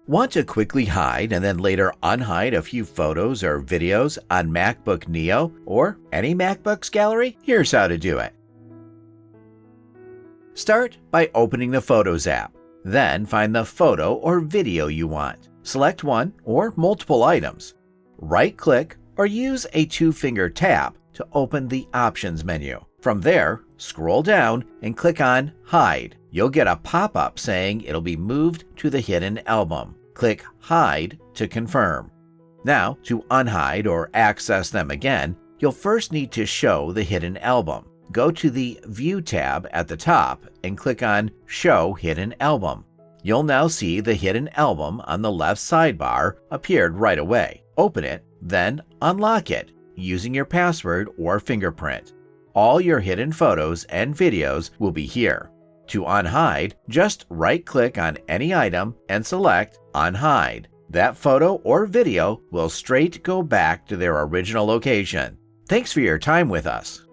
Want to quickly hide and then later unhide a few photos or videos on MacBook Neo or any MacBook's gallery? Here's how to do it. Start by opening the Photos app. Then find the photo or video you want. Select one or multiple items. Right-click or use a two-finger tap to open the Options menu. From there, scroll down and click on Hide. You'll get a pop-up saying it'll be moved to the hidden album. Click Hide to confirm. Now, to unhide or access them again, you'll first need to show the hidden album. Go to the View tab at the top and click on Show Hidden Album. You'll now see the hidden album on the left sidebar appeared right away. Open it, then unlock it using your password or fingerprint. All your hidden photos and videos will be here. To unhide, just right-click on any item and select Unhide. That photo or video will straight go back to their original location. Thanks for your time with us.